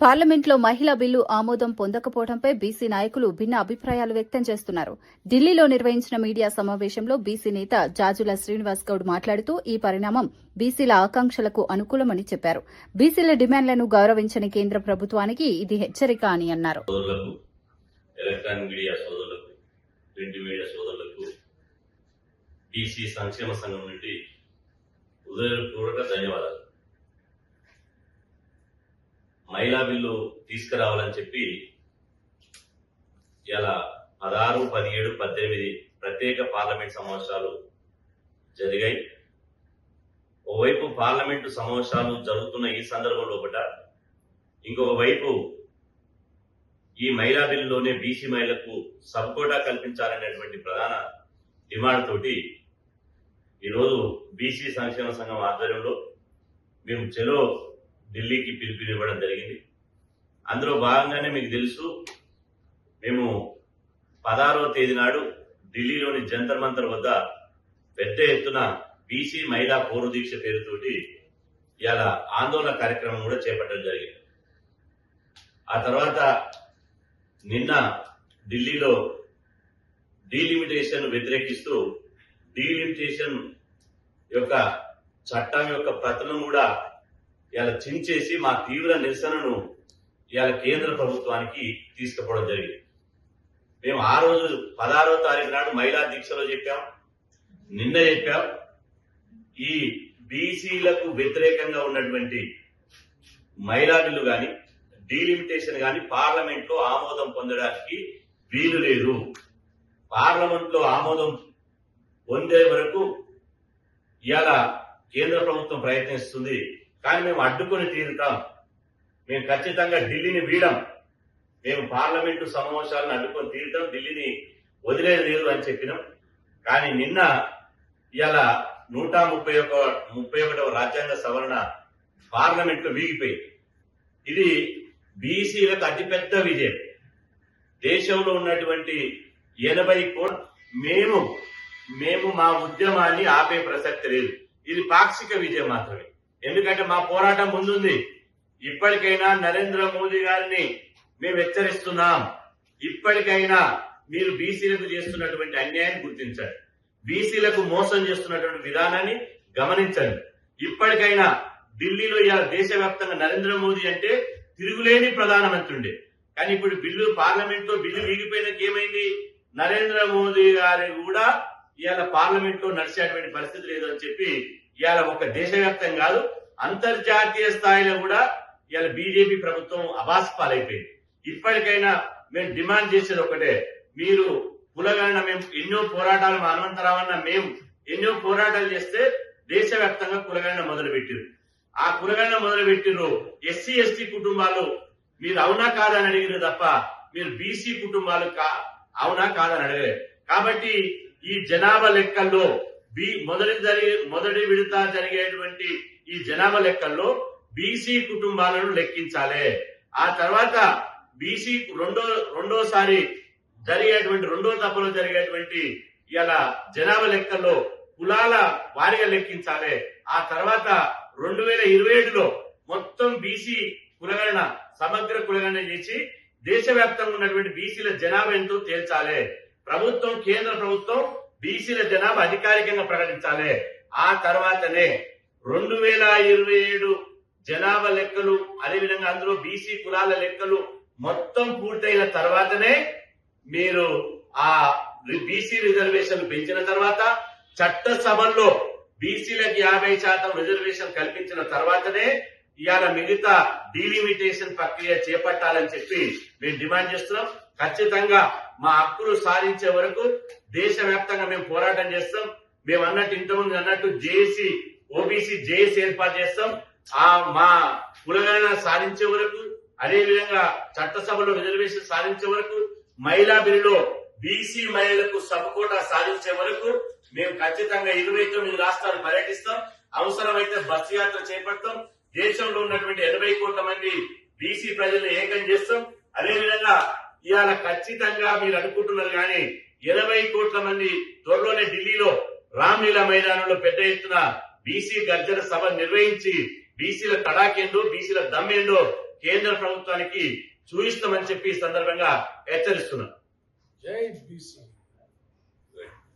పార్లమెంట్లో మహిళా బిల్లు ఆమోదం పొందకపోవడంపై బీసీ నాయకులు భిన్న అభిప్రాయాలు వ్యక్తం చేస్తున్నారు. ఢిల్లీలో నిర్వహించిన మీడియా సమావేశంలో బీసీ నేత జాజుల శ్రీనివాస్ గౌడ్ మాట్లాడుతూ ఈ పరిణామం బీసీల ఆకాంక్షలకు అనుకూలమని చెప్పారు. బీసీల డిమాండ్లను గౌరవించని కేంద్ర ప్రభుత్వానికి ఇది హెచ్చరిక అని అన్నారు. మహిళా బిల్లు తీసుకురావాలని చెప్పి ఇలా 16, 17, 18 ప్రత్యేక పార్లమెంట్ సమావేశాలు జరిగాయి. ఓవైపు పార్లమెంటు సమావేశాలు జరుగుతున్న ఈ సందర్భంలో ఇంకొక వైపు ఈ మహిళా బిల్లులోనే బీసీ మహిళలకు సబ్కోటా కల్పించాలనేటువంటి ప్రధాన డిమాండ్ తోటి ఈరోజు బీసీ సంక్షేమ సంఘం ఆధ్వర్యంలో మేము చెలో ఢిల్లీకి పిలుపునివ్వడం జరిగింది. అందులో భాగంగానే మీకు తెలుసు, మేము 16వ తేదీ నాడు ఢిల్లీలోని జంతర్ మంతర్ వద్ద పెద్ద ఎత్తున బీసీ మహిళా పౌరు దీక్ష పేరుతోటి ఇలా ఆందోళన కార్యక్రమం కూడా చేపట్టడం జరిగింది. ఆ తర్వాత నిన్న ఢిల్లీలో డీలిమిటేషన్ వ్యతిరేకిస్తూ డీలిమిటేషన్ యొక్క చట్టం యొక్క ప్రతులను కూడా ఇలా చించేసి మా తీవ్ర నిరసనను ఇలా కేంద్ర ప్రభుత్వానికి తీసుకుపోవడం జరిగింది. మేము ఆ రోజు 16వ తారీఖు నాడు మహిళా దీక్షలో చెప్పాం, నిన్న చెప్పాం, ఈ బీసీలకు వ్యతిరేకంగా ఉన్నటువంటి మహిళా బిల్లు కానీ డీలిమిటేషన్ కానీ పార్లమెంట్ లో ఆమోదం పొందడానికి వీలు లేదు. పార్లమెంట్ లో ఆమోదం పొందే వరకు ఇవాళ కేంద్ర ప్రభుత్వం ప్రయత్నిస్తుంది. కానీ మేము అడ్డుకొని తీరుతాం. మేము ఖచ్చితంగా ఢిల్లీని వీడం. మేము పార్లమెంటు సమావేశాలను అడ్డుకొని తీరుతాం, ఢిల్లీని వదిలేదు లేదు అని చెప్పినాం. కానీ నిన్న ఇవాళ 131వ రాజ్యాంగ సవరణ పార్లమెంట్లో వీగిపోయింది. ఇది బీసీలకు అతిపెద్ద విజయం. దేశంలో ఉన్నటువంటి 80 కోట్లు మేము మా ఉద్యమాన్ని ఆపే ప్రసక్తి లేదు. ఇది పాక్షిక విజయం మాత్రమే. ఎందుకంటే మా పోరాటం ముందుంది. ఇప్పటికైనా నరేంద్ర మోదీ గారిని మేము హెచ్చరిస్తున్నాం. ఇప్పటికైనా మీరు బీసీలకు చేస్తున్నటువంటి అన్యాయాన్ని గుర్తించండి, బీసీలకు మోసం చేస్తున్నటువంటి విధానాన్ని గమనించండి. ఇప్పటికైనా ఢిల్లీలో ఇలా దేశవ్యాప్తంగా నరేంద్ర మోదీ అంటే తిరుగులేని ప్రధానమంత్రి. కానీ ఇప్పుడు బిల్లు పార్లమెంట్ లో బిల్లు వీగిపోయినాక ఏమైంది? నరేంద్ర మోదీ గారి కూడా ఇవాళ పార్లమెంట్ లో నడిచేటువంటి పరిస్థితి లేదు అని చెప్పి ఇవాళ ఒక దేశవ్యాప్తంగా కాదు, అంతర్జాతీయ స్థాయిలో కూడా ఇవాళ బీజేపీ ప్రభుత్వం అబాస్పాలైపోయింది. ఇప్పటికైనా మేము డిమాండ్ చేసేది ఒకటే, మీరు కులగణన, మేము ఎన్నో పోరాటాలు, మా హనుమంతరావన్న మేము ఎన్నో పోరాటాలు చేస్తే దేశవ్యాప్తంగా కులగణన మొదలుపెట్టారు. ఆ కులగణన మొదలుపెట్టిర్రు ఎస్సీ ఎస్టీ కుటుంబాలు మీరు అవునా కాదని అడిగారు తప్ప మీరు బీసీ కుటుంబాలు అవునా కాదని అడగలేదు. కాబట్టి ఈ జనాభా లెక్కల్లో మొదటి విడత జరిగేటువంటి ఈ జనాభా లెక్కల్లో బీసీ కుటుంబాలను లెక్కించాలి. ఆ తర్వాత బీసీ రెండోసారి జరిగేటువంటి రెండో దఫలో జరిగేటువంటి ఇలా జనాభా లెక్కల్లో కులాల వారిగా లెక్కించాలి. ఆ తర్వాత 2027లో మొత్తం బీసీ కులగణన, సమగ్ర కులగణన చేసి దేశవ్యాప్తంగా ఉన్నటువంటి బీసీల జనాభా ఎంతో తేల్చాలి. కేంద్ర ప్రభుత్వం బీసీల జనాభా అధికారికంగా ప్రకటించాలి. ఆ తర్వాతనే 2027 జనాభా లెక్కలు, అదేవిధంగా అందులో బీసీ కులాల లెక్కలు మొత్తం పూర్తయిన తర్వాతనే మీరు ఆ బీసీ రిజర్వేషన్ పెంచిన తర్వాత, చట్టసభల్లో బీసీలకు 50% రిజర్వేషన్ కల్పించిన తర్వాతనే ఇవాళ మిగతా డీలిమిటేషన్ ప్రక్రియ చేపట్టాలని చెప్పి మేము డిమాండ్ చేస్తున్నాం. ఖచ్చితంగా మా హక్కులు సాధించే వరకు దేశవ్యాప్తంగా మేము పోరాటం చేస్తాం. మేము ఇంతకుముందు అన్నట్టు జేఏసీ, ఓబీసీ జేఏసీ ఏర్పాటు చేస్తాం. మా కులగణన సాధించే వరకు, అదేవిధంగా చట్టసభలో రిజర్వేషన్ సాధించే వరకు, మహిళా బిల్లులో బీసీ మహిళలకు సబ్కోటా సాధించే వరకు మేము ఖచ్చితంగా 29 రాష్ట్రాలు పర్యటిస్తాం. అవసరమైతే బస్సు యాత్ర చేపడతాం. దేశంలో ఉన్నటువంటి 80 కోట్ల మంది బీసీ ప్రజలను ఏకం చేస్తాం. అదేవిధంగా ఇవాళ ఖచ్చితంగా మీరు అనుకుంటున్నారు కానీ 20 కోట్ల మంది త్వరలోనే ఢిల్లీలో రామ్లీలా మైదానంలో పెద్ద ఎత్తున బీసీ గర్జన సభ నిర్వహించి బీసీల తడాకేందో, బీసీల దమ్మేందో కేంద్ర ప్రభుత్వానికి చూయిస్తామని చెప్పి ఈ సందర్భంగా హెచ్చరిస్తున్నాం. జై బీసీ.